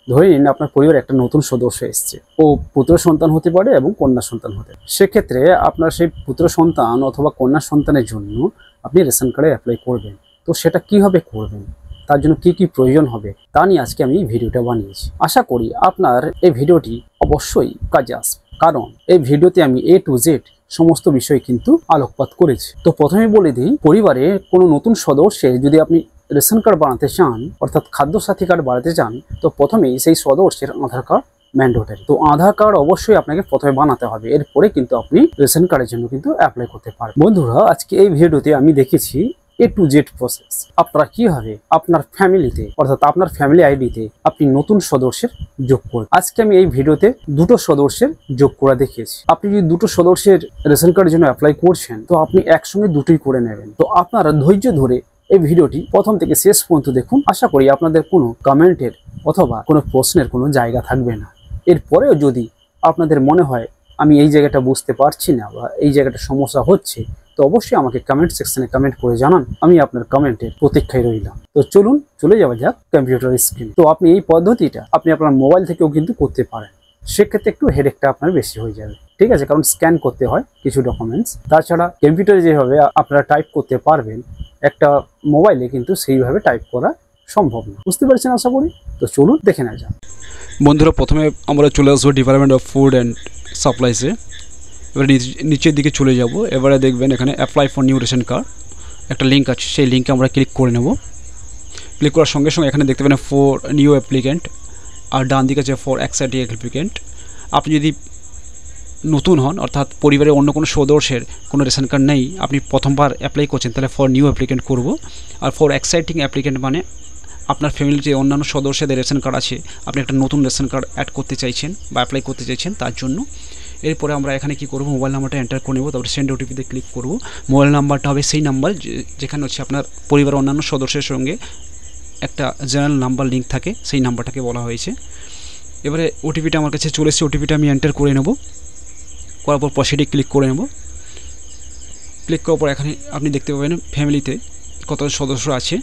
ধরে নিন আপনার পরিবারে একটা নতুন সদস্য এসছে, ও পুত্র সন্তান হতে পারে এবং কন্যা সন্তান হতে পারে। সেক্ষেত্রে আপনার সেই পুত্র সন্তান অথবা কন্যা সন্তানের জন্য আপনি রেশন কার্ডে অ্যাপ্লাই করবেন। তো সেটা কিভাবে করবেন, তার জন্য কি কি প্রয়োজন হবে, তা নিয়ে আজকে আমি ভিডিওটা বানিয়েছি। আশা করি আপনার এই ভিডিওটি অবশ্যই কাজে আসবে, কারণ এই ভিডিওতে আমি A to Z সমস্ত বিষয় কিন্তু আলোকপাত করেছি। তো প্রথমে বলে দিই, পরিবারে কোনো নতুন সদস্যের যদি আপনি রেশন কার্ড বানাতে চান, অর্থাৎ খাদ্য সাথী কার্ড বানাতে চান, তো প্রথমেই সেই সদস্যের আধার কার্ড ম্যান্ডেটরি। তো আধার কার্ড অবশ্যই আপনাকে প্রথমে বানাতে হবে, এরপরে কিন্তু আপনি রেশন কার্ডের জন্য কিন্তু অ্যাপ্লাই করতে পারবেন। বন্ধুরা, আজকে এই ভিডিওতে আমি দেখেছি A to Z প্রসেস। আপনারা কিভাবে আপনার ফ্যামিলিতে, অর্থাৎ আপনার ফ্যামিলি আইডিতে আপনি নতুন সদস্যের যোগ করবেন। আজকে আমি এই ভিডিওতে দুটো সদস্যের যোগ করা দেখিয়েছি। আপনি যদি দুটো সদস্যের রেশন কার্ডের জন্য অ্যাপ্লাই করছেন, তো আপনি একসঙ্গে দুটোই করে নেবেন। তো আপনারা ধৈর্য ধরে এই ভিডিওটি প্রথম থেকে শেষ পর্যন্ত দেখুন। আশা করি আপনাদের কোনো কমেন্টের অথবা কোনো প্রশ্নের কোনো জায়গা থাকবে না। এরপরেও যদি আপনাদের মনে হয় আমি এই জায়গাটা বুঝতে পারছি না বা এই জায়গাটা সমস্যা হচ্ছে, তো অবশ্যই আমাকে কমেন্ট সেকশনে কমেন্ট করে জানান। আমি আপনার কমেন্টের প্রতীক্ষায় রইলাম। তো চলুন চলে যাওয়া যাক কম্পিউটার স্ক্রিন। তো আপনি এই পদ্ধতিটা আপনি আপনার মোবাইল থেকেও কিন্তু করতে পারেন। সেক্ষেত্রে একটু হেডেকটা আপনার বেশি হয়ে যাবে, ঠিক আছে, কারণ স্ক্যান করতে হয় কিছু ডকুমেন্টস। তাছাড়া কম্পিউটারে যেভাবে আপনারা টাইপ করতে পারবেন, একটা মোবাইলে কিন্তু সেইভাবে টাইপ করা সম্ভব না। বুঝতে পারছেন আশা করি। তো চলুন দেখে নেওয়া যাক। বন্ধুরা, প্রথমে আমরা চলে আসবো ডিপার্টমেন্ট অফ ফুড অ্যান্ড সাপ্লাইসে। এবারে নিচের দিকে চলে যাব। এবারে দেখবেন এখানে apply for new ration card একটা লিঙ্ক আছে, সেই লিঙ্কে আমরা ক্লিক করে নেব। ক্লিক করার সঙ্গে সঙ্গে এখানে দেখতে পাবেন ফর নিউ অ্যাপ্লিক্যান্ট, আর ডান দিকে আছে ফর এক্সাইটিং অ্যাপ্লিক্যান্ট। আপনি যদি নতুন হন, অর্থাৎ পরিবারের অন্য কোনো সদস্যের কোনো রেশন কার্ড নেই, আপনি প্রথমবার অ্যাপ্লাই করছেন, তাহলে ফর নিউ অ্যাপ্লিক্যান্ট করব। আর ফর এক্সাইটিং অ্যাপ্লিক্যান্ট মানে আপনার ফ্যামিলির যে অন্যান্য সদস্যদের রেশন কার্ড আছে, আপনি একটা নতুন রেশন কার্ড অ্যাড করতে চাইছেন বা অ্যাপ্লাই করতে চাইছেন, তার জন্য। এরপরে আমরা এখানে কি করব, মোবাইল নাম্বারটা এন্টার করে নেব। তারপরে সেন্ড ওটিপিতে ক্লিক করব। মোবাইল নাম্বারটা হবে সেই নাম্বার যেখানে হচ্ছে আপনার পরিবারের অন্যান্য সদস্যের সঙ্গে একটা জেনারেল নাম্বার লিঙ্ক থাকে, সেই নাম্বারটাকে বলা হয়েছে। এবারে ওটিপিটা আমার কাছে চলে এসেছে, ওটিপিটা আমি এন্টার করে নেব। করার পর প্রসিডে ক্লিক করে নেব। ক্লিক করার পর এখানে আপনি দেখতে পাবেন ফ্যামিলিতে কত সদস্য আছে,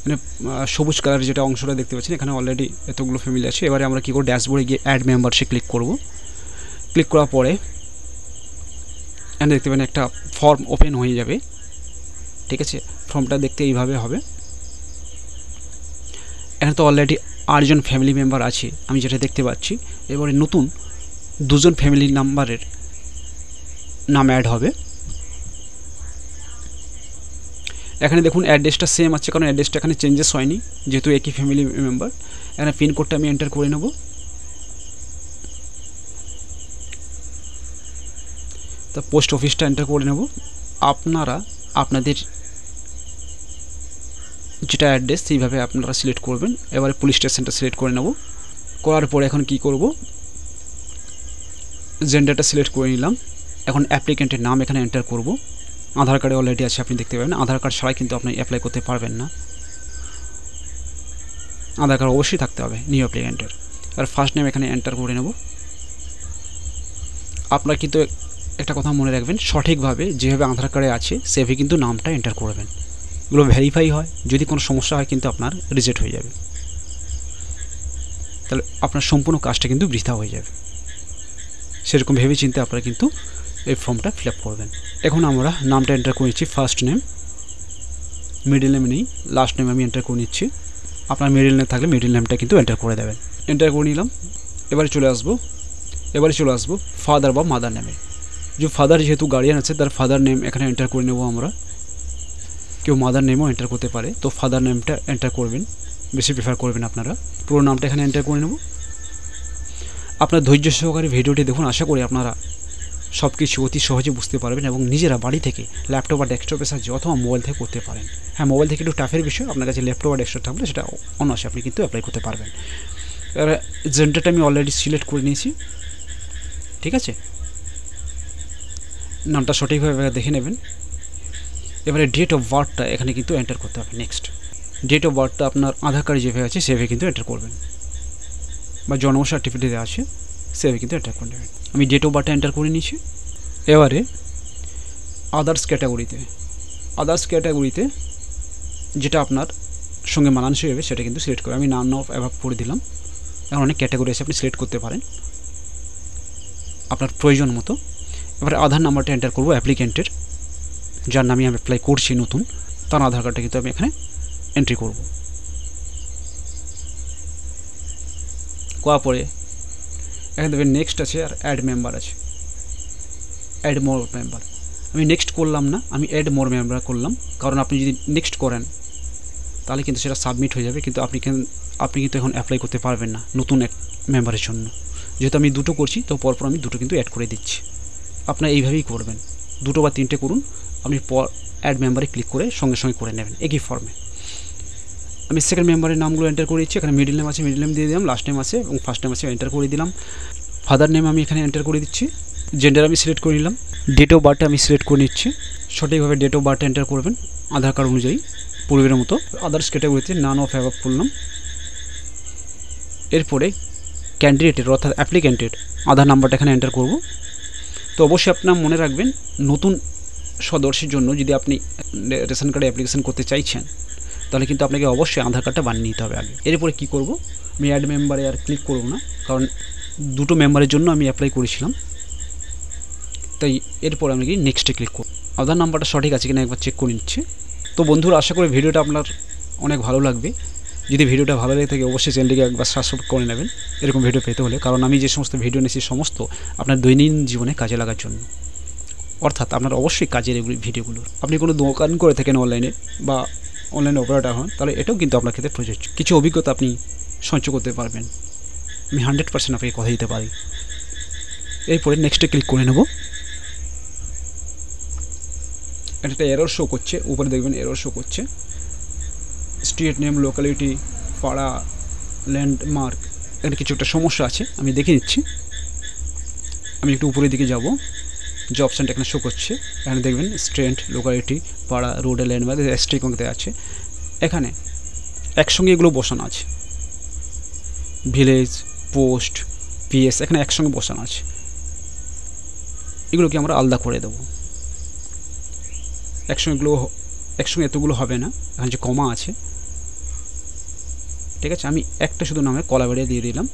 মানে সবুজ কালারের যেটা অংশটা দেখতে পাচ্ছেন, এখানে অলরেডি এতগুলো ফ্যামিলি আছে। এবারে আমরা কী করব, ড্যাশবোর্ডে গিয়ে অ্যাড মেম্বারসে ক্লিক করব। ক্লিক করার পরে এখানে দেখতে পাবেন একটা ফর্ম ওপেন হয়ে যাবে, ঠিক আছে। ফর্মটা দেখতে এইভাবে হবে। এখানে তো অলরেডি 8 জন ফ্যামিলি মেম্বার আছে আমি যেটা দেখতে পাচ্ছি। এবারে নতুন 2 জন ফ্যামিলি নাম্বারের নাম অ্যাড হবে। এখানে দেখুন অ্যাড্রেসটা সেম আছে, কারণ অ্যাড্রেসটা এখানে চেঞ্জেস হয়নি, যেহেতু একই ফ্যামিলি মেম্বার। এখানে পিনকোডটা আমি এন্টার করে নেব। তা পোস্ট অফিসটা এন্টার করে নেব। আপনারা আপনাদের যেটা অ্যাড্রেস সেইভাবে আপনারা সিলেক্ট করবেন। এবারে পুলিশ স্টেশনটা সিলেক্ট করে নেব। করার পরে এখন কি করব, জেন্ডারটা সিলেক্ট করে নিলাম। এখন অ্যাপ্লিক্যান্টের নাম এখানে এন্টার করব। আধার কার্ডে অলরেডি আছে, আপনি দেখতে পাবেন। আধার কার্ড ছাড়াই কিন্তু আপনি অ্যাপ্লাই করতে পারবেন না, আধার কার্ড অবশ্যই থাকতে হবে নিউ অ্যাপ্লিক্যান্টের। আর ফার্স্ট নেম এখানে এন্টার করে নেব। আপনারা কিন্তু একটা কথা মনে রাখবেন, সঠিকভাবে যেভাবে আধার কার্ডে আছে সেভাবে কিন্তু নামটা এন্টার করবেন। এগুলো ভেরিফাই হয়, যদি কোনো সমস্যা হয় কিন্তু আপনার রিজেক্ট হয়ে যাবে, তাহলে আপনার সম্পূর্ণ কাজটা কিন্তু বৃথা হয়ে যাবে। সেরকম ভেবে চিন্তে আপনারা কিন্তু এই ফর্মটা ফিল আপ করবেন। এখন আমরা নামটা এন্টার করে নিচ্ছি। ফার্স্ট নেম, মিডল নেম নেই, লাস্ট নেম আমি এন্টার করে নিচ্ছি। আপনার মিডল নেম থাকলে মিডল নেমটা কিন্তু এন্টার করে দেবেন। এন্টার করে নিলাম। এবারে চলে আসবো ফাদার বা মাদার নেমে। যে ফাদার যেহেতু গার্ডিয়ান আছে, তার ফাদার নেম এখানে এন্টার করে নেব আমরা। কেউ মাদার নেমও এন্টার করতে পারে, তো ফাদার নেমটা এন্টার করবেন, বেশি প্রেফার করবেন আপনারা। পুরো নামটা এখানে এন্টার করে নেব। আপনার ধৈর্য সহকারে ভিডিওটি দেখুন, আশা করি আপনারা সব কিছু অতি সহজে বুঝতে পারবেন এবং নিজেরা বাড়ি থেকে ল্যাপটপ বা ডেস্কটপের সাহায্যে অথবা মোবাইল থেকে করতে পারেন। হ্যাঁ, মোবাইল থেকে একটু টাফের বিষয়, আপনার কাছে ল্যাপটপ বা ডেস্কটপ থাকলে সেটা অনায়াসে আপনি কিন্তু অ্যাপ্লাই করতে পারবেন। এবার জেন্ডারটা আমি অলরেডি সিলেক্ট করে নিয়েছি, ঠিক আছে। নামটা সঠিকভাবে দেখে নেবেন। এবারে ডেট অফ বার্থটা এখানে কিন্তু এন্টার করতে হবে। নেক্সট, ডেট অফ বার্থটা আপনার আধার কার্ডে যেভাবে আছে সেভাবে কিন্তু এন্টার করবেন, বা জন্ম সার্টিফিকেটে আছে সেভাবে কিন্তু এন্টার করে নেবেন। আমি ডেট অফ বার্থটা এন্টার করে নিয়েছি। এবারে আদার্স ক্যাটাগরিতে যেটা আপনার সঙ্গে মানানসই হবে সেটা কিন্তু সিলেক্ট করে আমি নান অফ অ্যাভাব করে দিলাম। এখন অনেক ক্যাটাগরি আছে, আপনি সিলেক্ট করতে পারেন আপনার প্রয়োজন মতো। এবারে আধার নাম্বারটা এন্টার করব অ্যাপ্লিকেন্টের, যার নামে আমি অ্যাপ্লাই করছি নতুন, তার আধার কার্ডটা কিন্তু আমি এখানে এন্ট্রি করব। করার পরে এখানে দেখবেন নেক্সট আছে আর অ্যাড মেম্বার আছে, অ্যাড মোর মেম্বার। আমি নেক্সট করলাম না, আমি অ্যাড মোর মেম্বার করলাম, কারণ আপনি যদি নেক্সট করেন তাহলে কিন্তু সেটা সাবমিট হয়ে যাবে, কিন্তু আপনি কিন্তু এখন অ্যাপ্লাই করতে পারবেন না নতুন এক মেম্বারের জন্য। যেহেতু আমি দুটো করছি তো পরপর আমি দুটো কিন্তু অ্যাড করে দিচ্ছি। আপনারা এইভাবেই করবেন, দুটো বা তিনটে করুন, আপনি অ্যাড মেম্বারে ক্লিক করে সঙ্গে সঙ্গে করে নেবেন একই ফর্মে। আমি সেকেন্ড মেম্বারের নামগুলো এন্টার করে দিচ্ছি। এখানে মিডল নেম আছে, মিডল নেম দিয়ে দিলাম, লাস্ট নেম আছে এবং ফার্স্ট নেম আছে এন্টার করে দিলাম। ফাদার নেম আমি এখানে এন্টার করে দিচ্ছি, জেন্ডার আমি সিলেক্ট করে নিলাম, ডেট অফ বার্থটা আমি সিলেক্ট করে নিচ্ছি। সঠিকভাবে ডেট অফ বার্থটা এন্টার করবেন আধার কার্ড অনুযায়ী পূর্বের মতো। আদার্স ক্যাটাগরিতে নান অফ অ্যাভাব করলাম। এরপরে ক্যান্ডিডেটের অর্থাৎ অ্যাপ্লিক্যান্টের আধার নাম্বারটা এখানে এন্টার করব। তো অবশ্যই আপনার মনে রাখবেন নতুন সদস্যের জন্য যদি আপনি রেশন কার্ডে অ্যাপ্লিকেশন করতে চাইছেন তাহলে কিন্তু আপনাকে অবশ্যই আধার কার্ডটা বানিয়ে নিতে হবে আগে। এরপরে কী করব, আমি অ্যাড মেম্বারে আর ক্লিক করব না, কারণ দুটো মেম্বারের জন্য আমি অ্যাপ্লাই করেছিলাম, তাই এরপর আমি কি নেক্সটে ক্লিক করব। আধার নাম্বারটা সঠিক আছে কিনা একবার চেক করে নিচ্ছি। তো বন্ধুরা, আশা করি ভিডিওটা আপনার অনেক ভালো লাগবে। যদি ভিডিওটা ভালো লেগে থাকে অবশ্যই চ্যানেলটিকে একবার সাবস্ক্রাইব করে নেবেন এরকম ভিডিও পেতে হলে, কারণ আমি যে সমস্ত ভিডিও নিয়েছি সমস্ত আপনার দৈনন্দিন জীবনে কাজে লাগার জন্য, অর্থাৎ আপনার অবশ্যই কাজের এগুলি ভিডিওগুলো। আপনি কোনো দোকান করে থাকেন অনলাইনে বা অনলাইনে অপারেটর হন, তাহলে এটাও কিন্তু আপনার ক্ষেত্রে প্রযোজ্য। কিছু অভিজ্ঞতা আপনি সঞ্চয় করতে পারবেন, আমি 100% আপনাকে কথা দিতে পারি। এরপরে নেক্সটে ক্লিক করে নেব। একটা এরর শো করছে, উপরে দেখবেন এরর শো করছে, স্ট্রিট নেম, লোকালিটি, পাড়া, ল্যান্ডমার্ক, এখানে কিছু একটা সমস্যা আছে, আমি দেখে নিচ্ছি। আমি একটু উপরের দিকে যাব, যে অপশানটা এখানে শো করছে এখানে দেখবেন স্ট্রিট, লোকালিটি, পাড়া, রোড, ল্যান্ডমার্ক, স্ট্রিট অঙ্কতে আছে। এখানে একসঙ্গে এগুলো বসানো আছে, ভিলেজ, পোস্ট, পিএস এখানে একসঙ্গে বসানো আছে, এগুলোকে আমরা আলাদা করে দেবো। একসঙ্গে এতগুলো হবে না, এখানে যে কমা আছে, ঠিক আছে। আমি একটা শুধু নামে কলাবাড়িয়া দিয়ে দিলাম,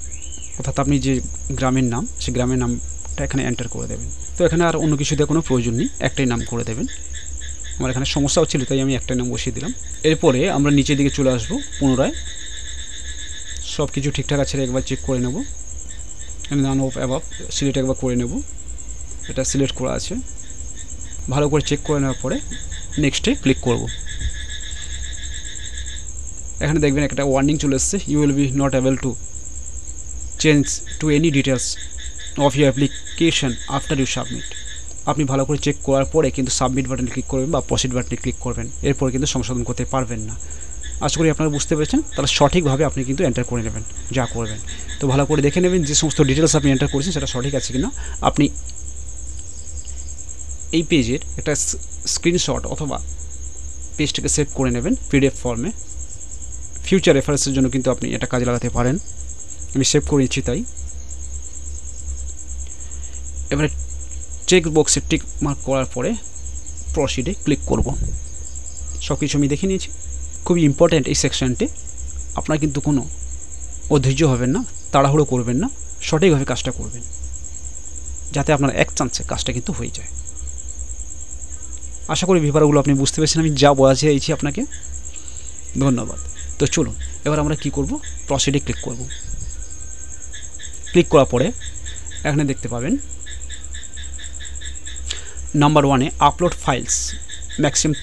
অর্থাৎ আপনি যে গ্রামের নাম সেই গ্রামের নামটা এখানে এন্টার করে দেবেন। তো এখানে আর অন্য কিছু দেওয়ার কোনো প্রয়োজন নেই, একটাই নাম করে দেবেন। আমার এখানে সমস্যা হচ্ছিল তাই আমি একটাই নাম বসিয়ে দিলাম। এরপরে আমরা নিচের দিকে চলে আসবো, পুনরায় সব কিছু ঠিকঠাক আছে একবার চেক করে নেব। আমি নান অফ অ্যাভাব সিলেক্ট একবার করে নেব, এটা সিলেক্ট করা আছে। ভালো করে চেক করে নেওয়ার পরে নেক্সটে ক্লিক করব। এখানে দেখবেন একটা ওয়ার্নিং চলে এসছে, you will be not able to change to any details of your application after you submit. আপনি ভালো করে চেক করার পরে কিন্তু সাবমিট বাটনে ক্লিক করবেন বা প্রসিড বাটনে ক্লিক করবেন, এরপর কিন্তু সংশোধন করতে পারবেন না। আশা করি আপনারা বুঝতে পেরেছেন, তাহলে সঠিকভাবে আপনি কিন্তু এন্টার করে নেবেন যা করবেন। তো ভালো করে দেখে নেবেন যে সমস্ত ডিটেলস আপনি এন্টার করেছেন সেটা সঠিক আছে কিনা। আপনি এই পেজের একটা স্ক্রিনশট অথবা পেজটাকে সেভ করে নেবেন পিডিএফ ফর্মে, ফিউচার রেফারেন্সের জন্য কিন্তু আপনি এটা কাজে লাগাতে পারেন। আমি সেভ করে নিচ্ছি তাই। এবারে চেক বক্সে টিক মার্ক করার পরে প্রসিডে ক্লিক করব। সব কিছু আমি দেখে নিয়েছি। খুবই ইম্পর্ট্যান্ট এই সেকশনটি, আপনার কিন্তু কোনো অধৈর্য হবেন না, তাড়াহুড়ো করবেন না, সঠিকভাবে কাজটা করবেন যাতে আপনার এক চান্সে কাজটা কিন্তু হয়ে যায়। আশা করি ব্যাপারগুলো আপনি বুঝতে পেরেছেন আমি যা বলা চাইছি আপনাকে। ধন্যবাদ। তো চলুন এবার আমরা কি করব, প্রসিডে ক্লিক করব। ক্লিক করার পরে এখানে দেখতে পাবেন নাম্বার 1-এ upload files maximum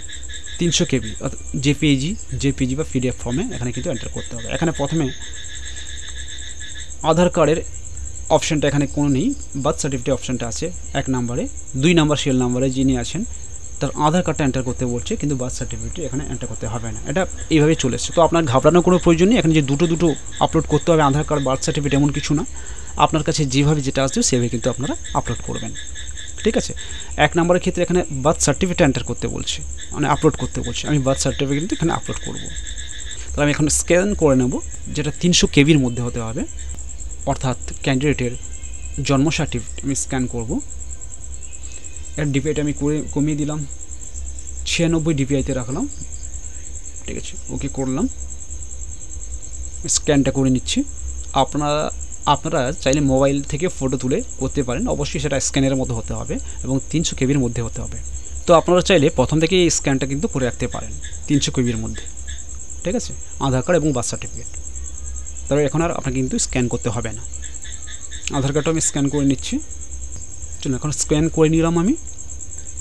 300 KB JPEG বা পিডিএফ ফর্মে এখানে কিন্তু এন্টার করতে হবে। এখানে প্রথমে আধার কার্ডের অপশানটা এখানে কোনো নেই, বার্থ সার্টিফিকেট অপশানটা আছে 1 নম্বরে। 2 নম্বর সিরিয়াল নাম্বারে যিনি আছেন তার আধার কার্ডটা এন্টার করতে বলছে, কিন্তু বার্থ সার্টিফিকেট এখানে এন্টার করতে হবে না। এটা এইভাবে চলে এসছে। তো আপনার ঘাবড়ানোর কোনো প্রয়োজন নেই। এখানে যে দুটো আপলোড করতে হবে আধার কার্ড, বার্থ সার্টিফিকেট এমন কিছু না। আপনার কাছে যেভাবে যেটা আসবে সেভাবে কিন্তু আপনারা আপলোড করবেন, ঠিক আছে। 1 নম্বরের ক্ষেত্রে এখানে বার্থ সার্টিফিকেট এন্টার করতে বলছে, মানে আপলোড করতে বলছে। আমি বার্থ সার্টিফিকেট এখানে আপলোড করব। তাহলে আমি এখন স্ক্যান করে নেব, যেটা 300 KBর মধ্যে হতে হবে, অর্থাৎ ক্যান্ডিডেটের জন্ম সার্টিফিকেট আমি স্ক্যান করব। এর ডিপিআইটা আমি কমিয়ে দিলাম, 96 DPI-তে রাখলাম, ঠিক আছে। ওকে করলাম। স্ক্যানটা করে নিচ্ছি। আপনারা চাইলে মোবাইল থেকে ফটো তুলে করতে পারেন, অবশ্যই সেটা স্ক্যানের মতো হতে হবে এবং 300 কেবির মধ্যে হতে হবে। তো আপনারা চাইলে প্রথম থেকে এই স্ক্যানটা কিন্তু করে রাখতে পারেন 300 কেবির মধ্যে, ঠিক আছে, আধার কার্ড এবং বার্থ সার্টিফিকেট। তবে এখন আর আপনাকে কিন্তু স্ক্যান করতে হবে না। আধার কার্ডটা আমি স্ক্যান করে নিচ্ছি। চলুন এখন স্ক্যান করে নিলাম আমি।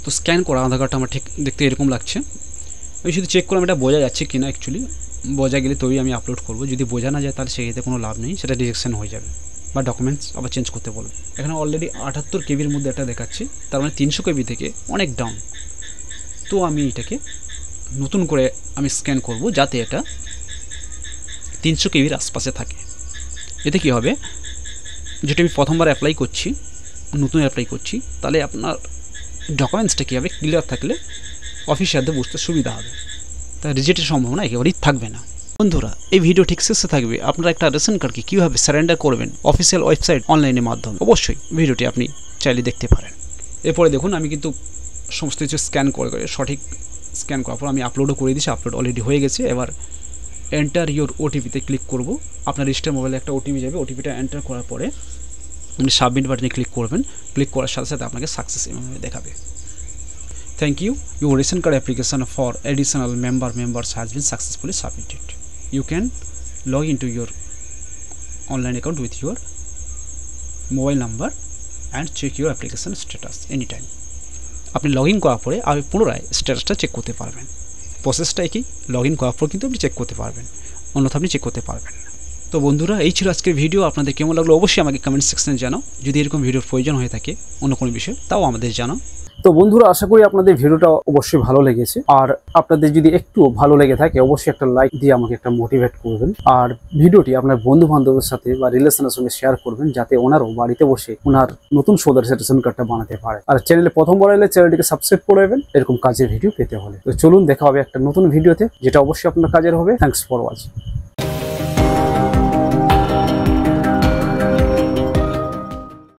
তো স্ক্যান করা আধার কার্ডটা আমার ঠিক দেখতে এরকম লাগছে। আমি শুধু চেক করলাম এটা বোঝা যাচ্ছে কি না। অ্যাকচুয়ালি বোঝা গেলে তবেই আমি আপলোড করবো, যদি বোঝা না যায় তাহলে সেক্ষেত্রে কোনো লাভ নেই, সেটা রিজেকশন হয়ে যাবে বা ডকুমেন্টস আবার চেঞ্জ করতে বলবে। এখানে অলরেডি 78 কেবির মধ্যে একটা দেখাচ্ছি, তার মানে 300 কেবি থেকে অনেক ডাউন। তো আমি এটাকে নতুন করে আমি স্ক্যান করব যাতে এটা 300 কেবির আশপাশে থাকে। এতে কী হবে, যেটা আমি প্রথমবার অ্যাপ্লাই করছি, নতুন অ্যাপ্লাই করছি, তাহলে আপনার ডকুমেন্টসটা কী হবে, ক্লিয়ার থাকলে অফিসিয়ালদের বুঝতে সুবিধা হবে, তাই রিজেক্টের সম্ভাবনা একেবারেই থাকবে না। বন্ধুরা, এই ভিডিও ঠিক শেষে থাকবে আপনারা একটা রেশন কার্ডকে কীভাবে সারেন্ডার করবেন অফিসিয়াল ওয়েবসাইট অনলাইনের মাধ্যমে। অবশ্যই ভিডিওটি আপনি চাইলে দেখতে পারেন। এরপরে দেখুন আমি কিন্তু সমস্ত কিছু স্ক্যান করে সঠিক স্ক্যান করার পর আমি আপলোডও করে দিয়েছি। আপলোড অলরেডি হয়ে গেছে। এবার এন্টার ইউর ওটিপিতে ক্লিক করব। আপনার রেজিস্টার মোবাইলে একটা ওটিপি যাবে, ওটিপিটা এন্টার করার পরে আপনি সাবমিট বাটনে ক্লিক করবেন। ক্লিক করার সাথে সাথে আপনাকে সাকসেস এভাবে দেখাবে। Thank you. Your ration card application for additional members has been successfully submitted. You can log into your online account with your mobile number and check your application status anytime. আপনি log in করার পরে আপনি পুনরায় স্ট্যাটাসটা check করতে পারবেন। প্রসেসটা একই, লগ ইন করার পর কিন্তু আপনি চেক করতে পারবেন, অন্যথা আপনি চেক করতে পারবেন না। তো বন্ধুরা, এই ছিল আজকের ভিডিও। আপনাদের কেমন লাগলো অবশ্যই আমাকে কমেন্ট সেকশনে জানাও। যদি এরকম ভিডিওর প্রয়োজন হয়ে থাকে অন্য কোনো বিষয়, তাও আমাদের জানাও। তো বন্ধুরা, আশা করি আপনাদের ভিডিওটা অবশ্যই ভালো লেগেছে। আর আপনাদের যদি একটু ভালো লেগে থাকে অবশ্যই একটা লাইক দিয়ে আমাকে একটা মোটিভেট করবেন। আর ভিডিওটি আপনার বন্ধু বান্ধবের সাথে বা রিলেশনের সঙ্গে শেয়ার করবেন, যাতে ওনারও বাড়িতে বসে ওনার নতুন সদস্যের রেশন কার্ডটা বানাতে পারে। আর চ্যানেলে প্রথমবার এলে চ্যানেলটিকে সাবস্ক্রাইব করে নেবেন এরকম কাজের ভিডিও পেতে হলে। তো চলুন দেখা হবে একটা নতুন ভিডিওতে, যেটা অবশ্যই আপনার কাজের হবে। Thanks for watching.